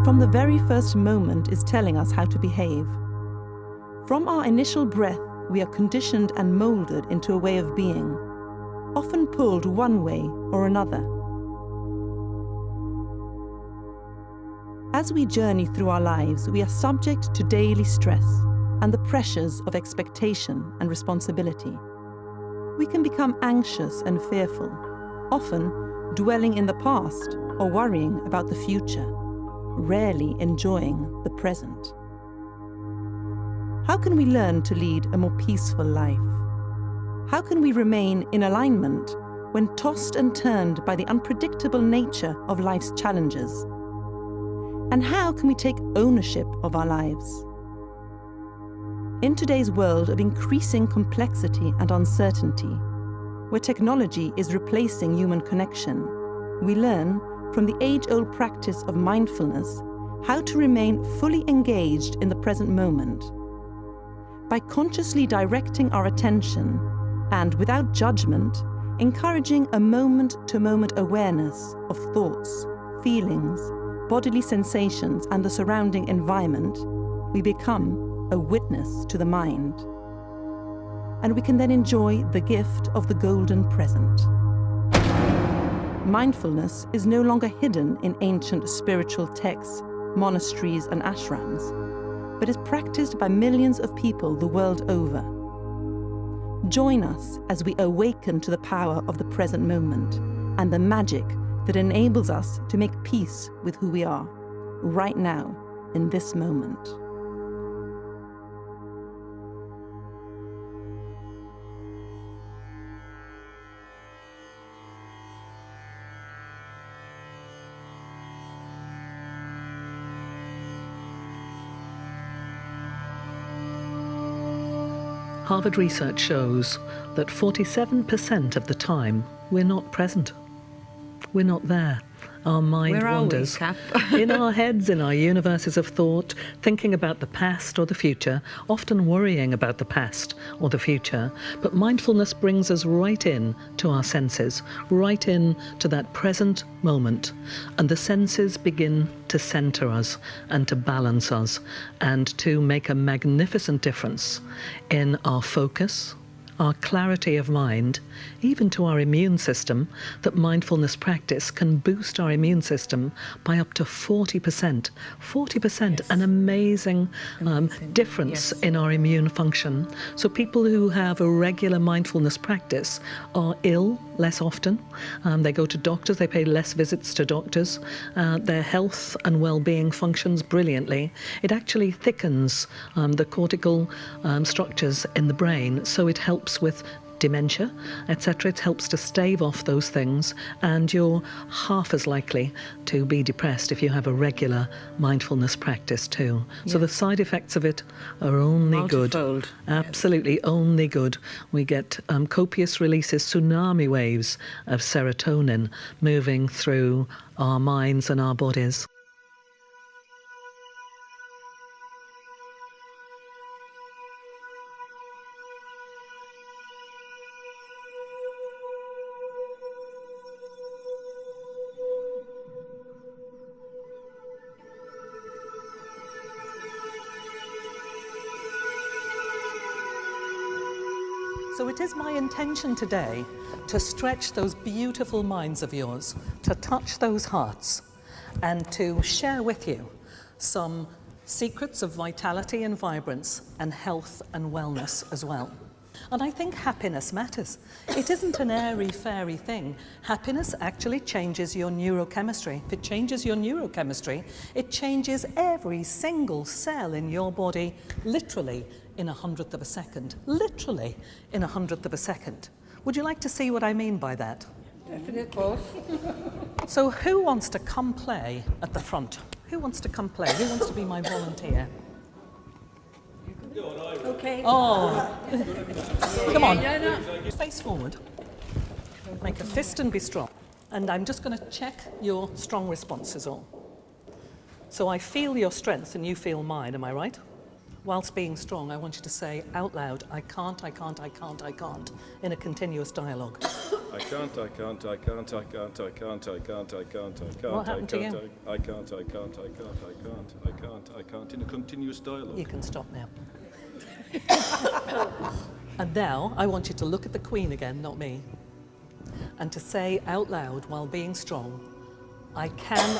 from the very first moment is telling us how to behave. From our initial breath, we are conditioned and molded into a way of being, often pulled one way or another. As we journey through our lives, we are subject to daily stress and the pressures of expectation and responsibility. We can become anxious and fearful, often dwelling in the past or worrying about the future, rarely enjoying the present. How can we learn to lead a more peaceful life? How can we remain in alignment when tossed and turned by the unpredictable nature of life's challenges? And how can we take ownership of our lives? In today's world of increasing complexity and uncertainty, where technology is replacing human connection, we learn from the age-old practice of mindfulness how to remain fully engaged in the present moment. By consciously directing our attention and, without judgment, encouraging a moment-to-moment awareness of thoughts, feelings, bodily sensations, and the surrounding environment, we become a witness to the mind. And we can then enjoy the gift of the golden present. Mindfulness is no longer hidden in ancient spiritual texts, monasteries, and ashrams, but is practiced by millions of people the world over. Join us as we awaken to the power of the present moment and the magic that enables us to make peace with who we are, right now, in this moment. Harvard research shows that 47% of the time we're not present. We're not there. Our mind wanders in our heads, in our universes of thought, thinking about the past or the future, often worrying about the past or the future. But mindfulness brings us right in to our senses, right in to that present moment. And the senses begin to center us and to balance us and to make a magnificent difference in our focus, our clarity of mind, even to our immune system. That mindfulness practice can boost our immune system by up to 40%. 40%, yes. An amazing difference, yes, in our immune function. So people who have a regular mindfulness practice are ill less often. They go to doctors, they pay less visits to doctors. Their health and well-being functions brilliantly. It actually thickens the cortical structures in the brain, so it helps with dementia, etc. It helps to stave off those things, and you're half as likely to be depressed if you have a regular mindfulness practice too. Yes. So the side effects of it are only multifold. Good. Absolutely, yes. Only good. We get copious releases, tsunami waves of serotonin moving through our minds and our bodies. So it is my intention today to stretch those beautiful minds of yours, to touch those hearts, and to share with you some secrets of vitality and vibrance and health and wellness as well. And I think happiness matters. It isn't an airy-fairy thing. Happiness actually changes your neurochemistry. If it changes your neurochemistry, it changes every single cell in your body, literally in 1/100th of a second. Literally in 1/100th of a second. Would you like to see what I mean by that? Definitely. So who wants to come play at the front? Who wants to come play? Who wants to be my volunteer? Okay. Oh, come on. Face forward. Make a fist and be strong. And I'm just going to check your strong responses all. So I feel your strength and you feel mine, am I right? whilst being strong, I want you to say out loud, I can't, in a continuous dialogue. I can't, What happened to you? I can't, in a continuous dialogue. You can stop now. And now, I want you to look at the Queen again, not me, and to say out loud while being strong, I can.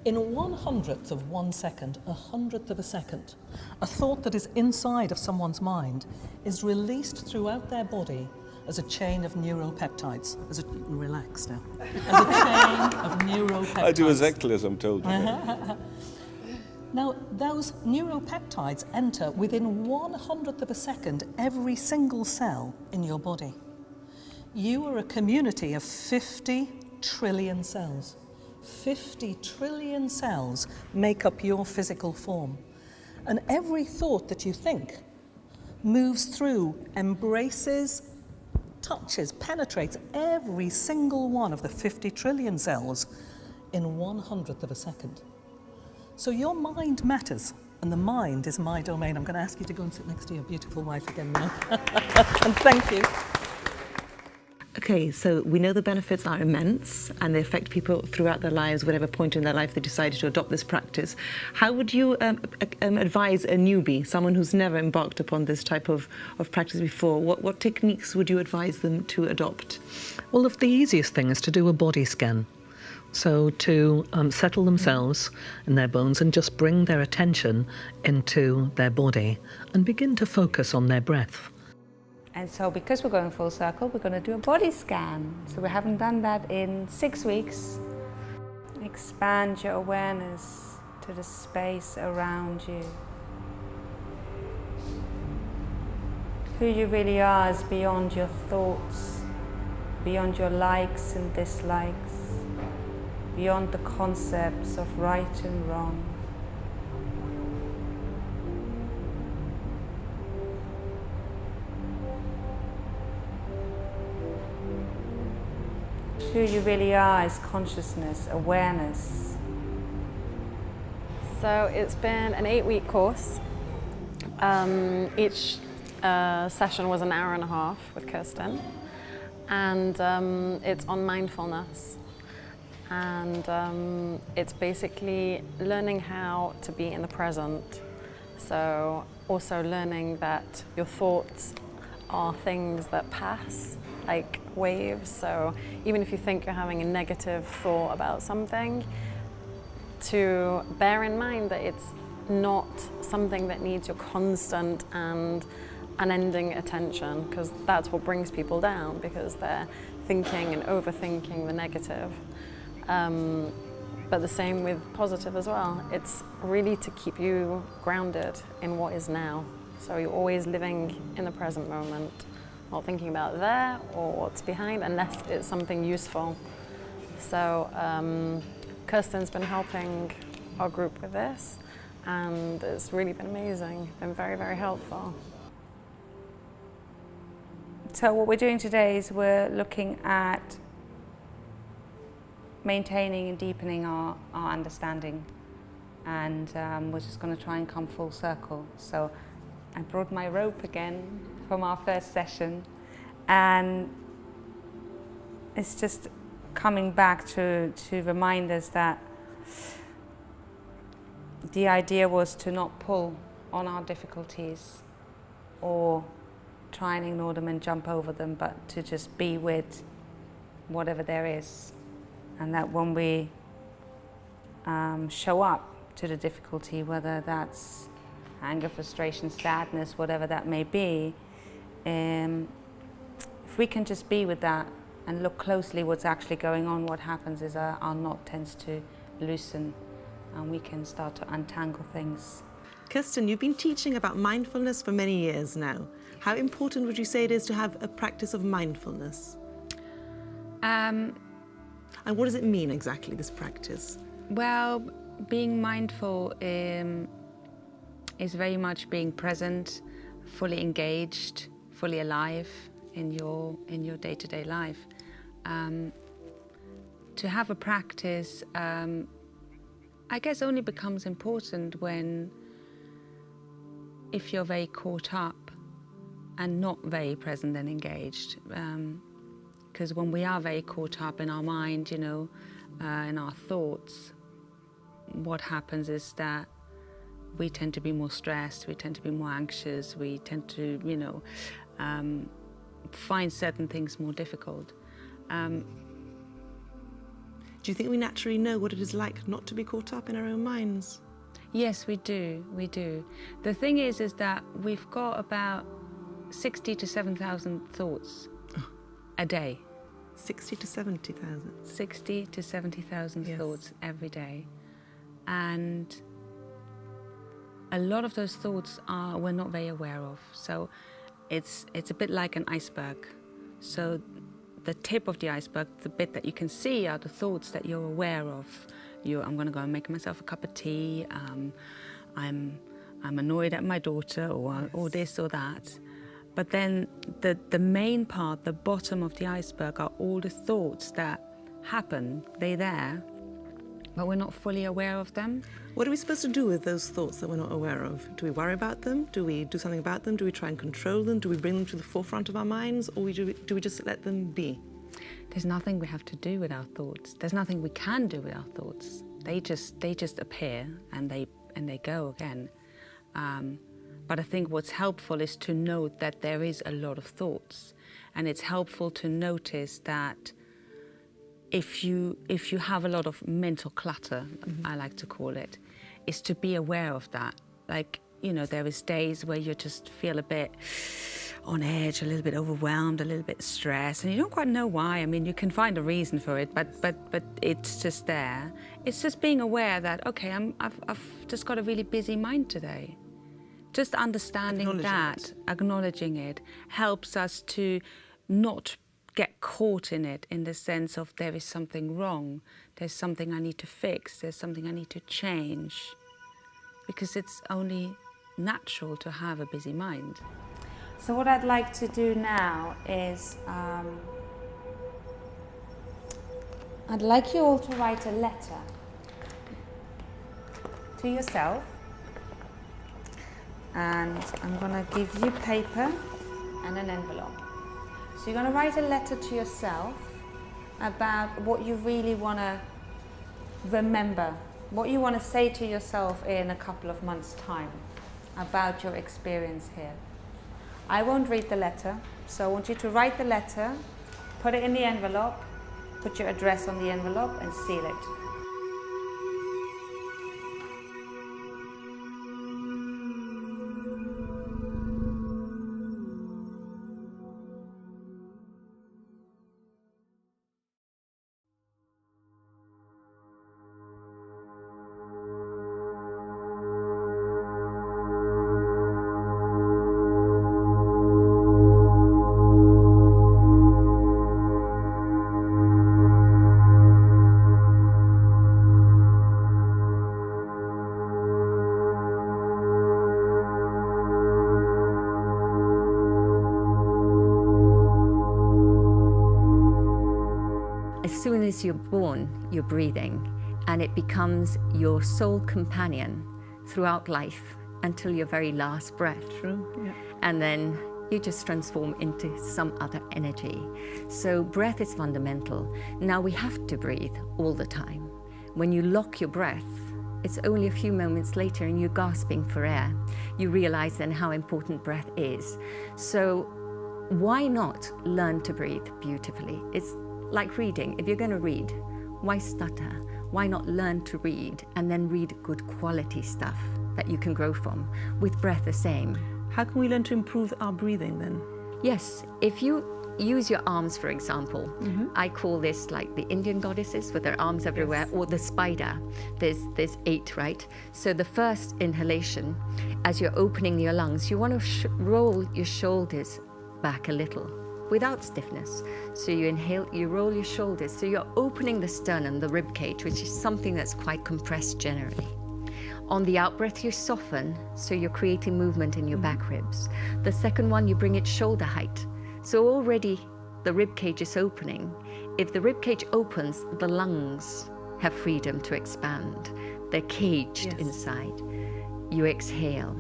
In 1/100th of 1 second, 100th of a second, a thought that is inside of someone's mind is released throughout their body as a chain of neuropeptides. Relax now. As a chain of neuropeptides. I do exactly as I'm told. Now, those neuropeptides enter within 1/100th of a second every single cell in your body. You are a community of 50 trillion cells. 50 trillion cells make up your physical form. And every thought that you think moves through, embraces, touches, penetrates every single one of the 50 trillion cells in 1/100th of a second. So your mind matters, and the mind is my domain. I'm going to ask you to go and sit next to your beautiful wife again now. And thank you. Okay, so we know the benefits are immense and they affect people throughout their lives, whatever point in their life they decided to adopt this practice. How would you advise a newbie, someone who's never embarked upon this type of practice before? What techniques would you advise them to adopt? Well, the easiest thing is to do a body scan. So to settle themselves in their bones and just bring their attention into their body and begin to focus on their breath. And so because we're going full circle, we're going to do a body scan. So we haven't done that in 6 weeks. Expand your awareness to the space around you. Who you really are is beyond your thoughts, beyond your likes and dislikes, beyond the concepts of right and wrong. Who you really are is consciousness, awareness. So it's been an 8-week course. Each session was an hour and a half with Kirsten, and it's on mindfulness. And it's basically learning how to be in the present. So also learning that your thoughts are things that pass, like waves. So even if you think you're having a negative thought about something, to bear in mind that it's not something that needs your constant and unending attention, because that's what brings people down, because they're thinking and overthinking the negative. But the same with positive as well. It's really to keep you grounded in what is now. So you're always living in the present moment, not thinking about there or what's behind, unless it's something useful. So Kirsten's been helping our group with this, and it's really been amazing, been very, very helpful. So what we're doing today is we're looking at maintaining and deepening our understanding, and we're just going to try and come full circle. So I brought my rope again from our first session, and it's just coming back to remind us that the idea was to not pull on our difficulties or try and ignore them and jump over them, but to just be with whatever there is. And that when we show up to the difficulty, whether that's anger, frustration, sadness, whatever that may be, if we can just be with that and look closely what's actually going on, what happens is our knot tends to loosen and we can start to untangle things. Kirsten, you've been teaching about mindfulness for many years now. How important would you say it is to have a practice of mindfulness? And what does it mean exactly, this practice? Well, being mindful is very much being present, fully engaged, fully alive in your day-to-day life. to have a practice, I guess only becomes important if you're very caught up and not very present and engaged. Because when we are very caught up in our mind, you know, in our thoughts, what happens is that we tend to be more stressed, we tend to be more anxious, we tend to, you know, find certain things more difficult. Do you think we naturally know what it is like not to be caught up in our own minds? Yes, we do. The thing is that we've got about 60 to 7,000 thoughts a day. 60 to 70,000? 60 to 70,000 Yes. thoughts every day. And a lot of those thoughts we're not very aware of. So it's a bit like an iceberg. So the tip of the iceberg, the bit that you can see, are the thoughts that you're aware of. I'm going to go and make myself a cup of tea. I'm annoyed at my daughter, or this or that. But then the main part, the bottom of the iceberg, are all the thoughts that happen. They're there, but we're not fully aware of them. What are we supposed to do with those thoughts that we're not aware of? Do we worry about them? Do we do something about them? Do we try and control them? Do we bring them to the forefront of our minds? Or do we just let them be? There's nothing we have to do with our thoughts. There's nothing we can do with our thoughts. They just appear and they go again. But I think what's helpful is to note that there is a lot of thoughts, and it's helpful to notice that if you have a lot of mental clutter, I like to call it, is to be aware of that. Like, you know, there is days where you just feel a bit on edge, a little bit overwhelmed, a little bit stressed, and you don't quite know why. I mean, you can find a reason for it, but it's just there. It's just being aware that, okay, I've just got a really busy mind today. Just understanding acknowledging it, helps us to not get caught in it, in the sense of there is something wrong, there's something I need to fix, there's something I need to change, because it's only natural to have a busy mind. So what I'd like to do now is I'd like you all to write a letter to yourself, and I'm going to give you paper and an envelope. So you're going to write a letter to yourself about what you really want to remember, what you want to say to yourself in a couple of months' time about your experience here. I won't read the letter, so I want you to write the letter, put it in the envelope, put your address on the envelope and seal it. As soon as you're born, you're breathing, and it becomes your sole companion throughout life until your very last breath. True, yeah. And then you just transform into some other energy. So breath is fundamental. Now we have to breathe all the time. When you lock your breath, it's only a few moments later and you're gasping for air. You realize then how important breath is. So why not learn to breathe beautifully? It's like reading. If you're going to read, why stutter? Why not learn to read and then read good quality stuff that you can grow from? With breath the same. How can we learn to improve our breathing then? Yes, if you use your arms, for example, I call this like the Indian goddesses with their arms everywhere, or the spider. There's 8, right? So the first inhalation, as you're opening your lungs, you want to roll your shoulders back a little without stiffness. So you inhale, you roll your shoulders, so you're opening the sternum, the rib cage, which is something that's quite compressed generally. On the out-breath, you soften, so you're creating movement in your back ribs. The second one, you bring it shoulder height. So already the rib cage is opening. If the rib cage opens, the lungs have freedom to expand. They're caged inside. You exhale.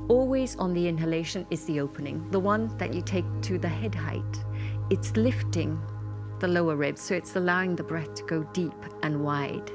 Always on the inhalation is the opening, the one that you take to the head height. It's lifting the lower ribs, so it's allowing the breath to go deep and wide.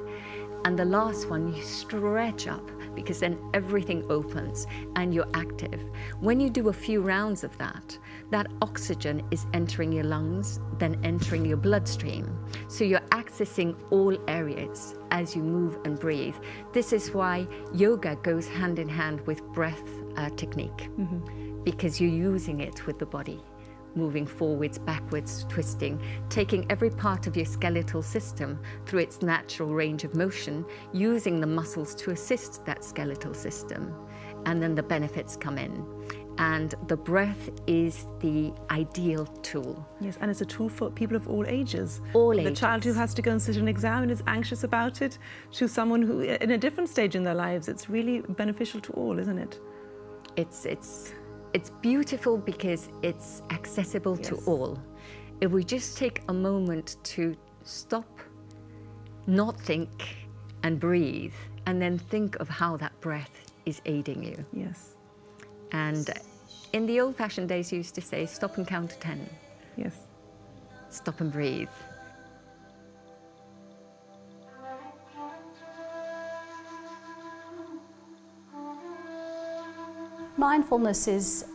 And the last one, you stretch up, because then everything opens and you're active. When you do a few rounds of that, that oxygen is entering your lungs, then entering your bloodstream. So you're accessing all areas as you move and breathe. This is why yoga goes hand in hand with breath technique, because you're using it with the body. Moving forwards, backwards, twisting, taking every part of your skeletal system through its natural range of motion, using the muscles to assist that skeletal system, and then the benefits come in. And the breath is the ideal tool. Yes, and it's a tool for people of all ages. All the ages. child who has to go and sit an exam and is anxious about it, to someone who, in a different stage in their lives, it's really beneficial to all, isn't it? It's beautiful because it's accessible to all. If we just take a moment to stop, not think, and breathe, and then think of how that breath is aiding you. Yes. And in the old-fashioned days, you used to say, stop and count to 10. Yes. Stop and breathe. Mindfulness is,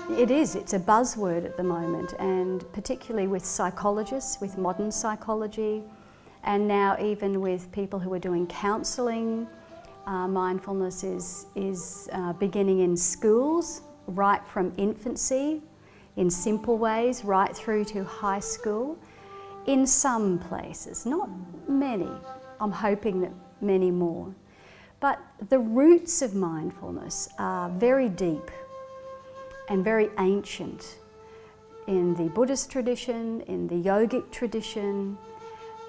it's a buzzword at the moment, and particularly with psychologists, with modern psychology, and now even with people who are doing counselling. Mindfulness is beginning in schools, right from infancy, in simple ways, right through to high school. In some places, not many. I'm hoping that many more. But the roots of mindfulness are very deep and very ancient in the Buddhist tradition, in the yogic tradition,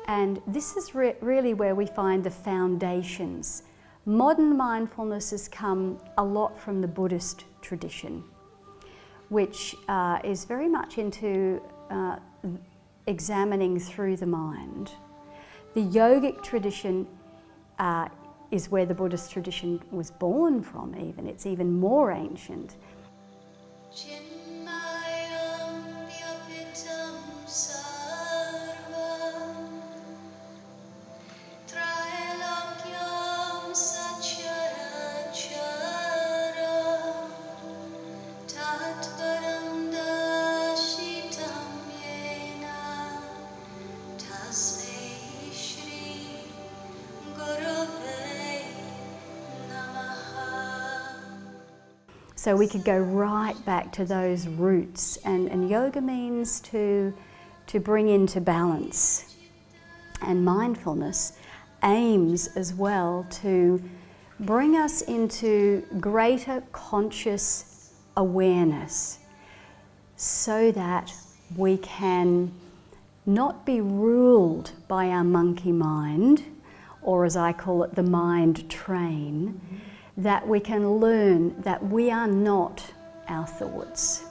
and this is really where we find the foundations. Modern mindfulness has come a lot from the Buddhist tradition, which is very much into examining through the mind. The yogic tradition is where the Buddhist tradition was born from even. It's even more ancient. So we could go right back to those roots, and yoga means to bring into balance. And mindfulness aims as well to bring us into greater conscious awareness so that we can not be ruled by our monkey mind, or as I call it, the mind train, that we can learn that we are not our thoughts.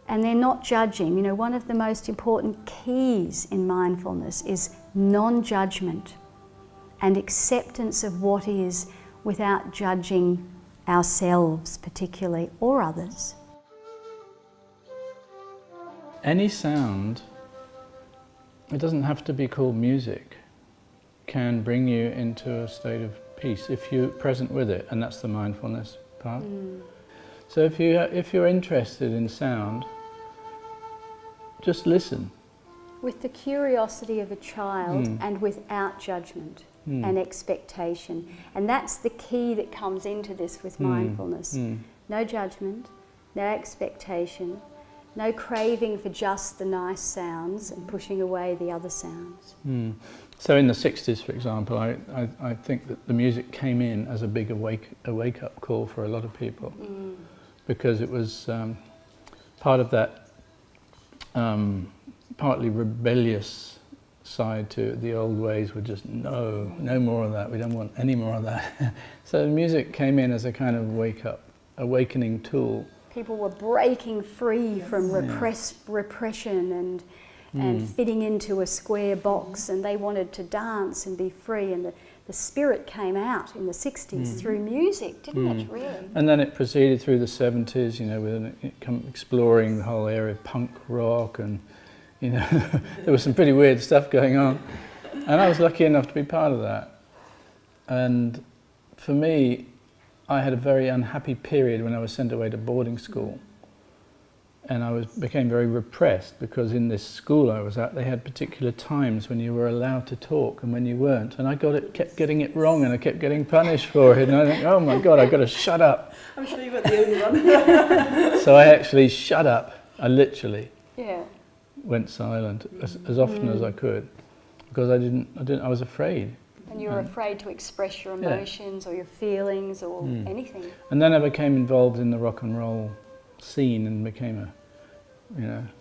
And they're not judging. You know, one of the most important keys in mindfulness is non-judgment and acceptance of what is without judging ourselves particularly, or others. Any sound, it doesn't have to be called music, can bring you into a state of peace if you're present with it, and that's the mindfulness part. So if you're interested in sound, just listen. With the curiosity of a child and without judgment and expectation. And that's the key that comes into this with mindfulness. No judgment, no expectation, no craving for just the nice sounds and pushing away the other sounds. So in the 60s, for example, I think that the music came in as a big wake-up call for a lot of people, because it was part of that partly rebellious side to the old ways were just no more of that. We don't want any more of that. So music came in as a kind of awakening tool. People were breaking free from repression and fitting into a square box, and they wanted to dance and be free, and the spirit came out in the 60s through music, didn't it, really? And then it proceeded through the 70s, you know, with exploring the whole area of punk rock, and, you know, there was some pretty weird stuff going on. And I was lucky enough to be part of that. And for me, I had a very unhappy period when I was sent away to boarding school. And I became very repressed, because in this school I was at, they had particular times when you were allowed to talk and when you weren't. And I kept getting it wrong, and I kept getting punished for it. And I think, oh my God, I've got to shut up. I'm sure you weren't the only one. So I actually shut up. I literally went silent as often as I could, because I was afraid. And you were afraid to express your emotions or your feelings or anything. And then I became involved in the rock and roll scene and became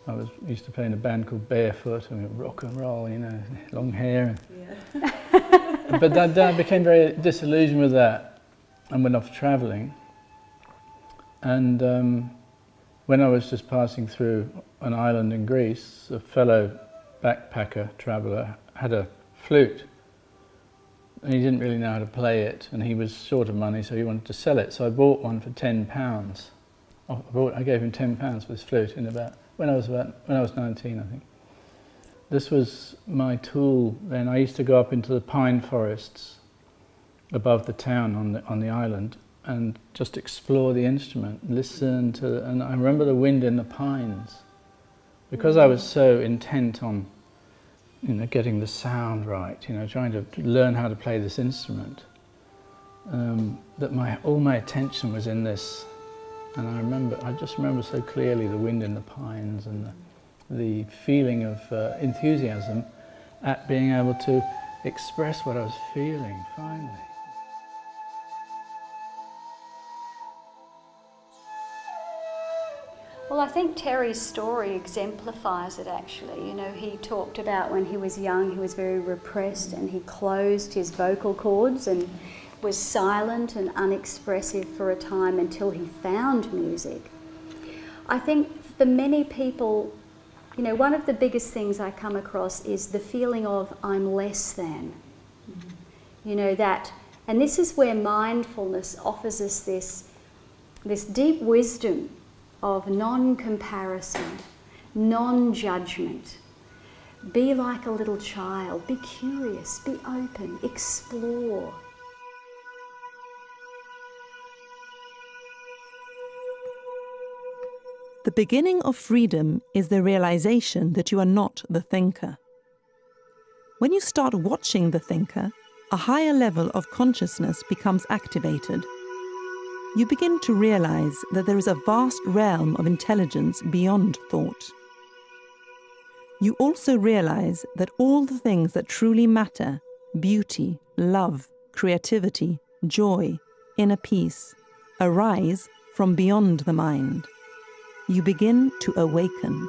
I used to play in a band called Barefoot, and rock and roll, you know, long hair. But I became very disillusioned with that and went off travelling. And when I was just passing through an island in Greece, a fellow backpacker traveller had a flute. And he didn't really know how to play it, and he was short of money, so he wanted to sell it. So I bought one for £10. I gave him £10 for this flute when I was 19, I think. This was my tool then. I used to go up into the pine forests above the town on the island and just explore the instrument, listen to, and I remember the wind in the pines. Because I was so intent on, you know, getting the sound right, you know, trying to learn how to play this instrument, that all my attention was in this. And I just remember so clearly the wind in the pines and the feeling of enthusiasm at being able to express what I was feeling, finally. Well, I think Terry's story exemplifies it, actually. You know, he talked about when he was young, he was very repressed, and he closed his vocal cords and was silent and unexpressive for a time until he found music. I think for many people, you know, one of the biggest things I come across is the feeling of I'm less than. You know, that, and this is where mindfulness offers us this deep wisdom of non-comparison, non-judgment. Be like a little child, be curious, be open, explore. The beginning of freedom is the realization that you are not the thinker. When you start watching the thinker, a higher level of consciousness becomes activated. You begin to realize that there is a vast realm of intelligence beyond thought. You also realize that all the things that truly matter, beauty, love, creativity, joy, inner peace, arise from beyond the mind. You begin to awaken.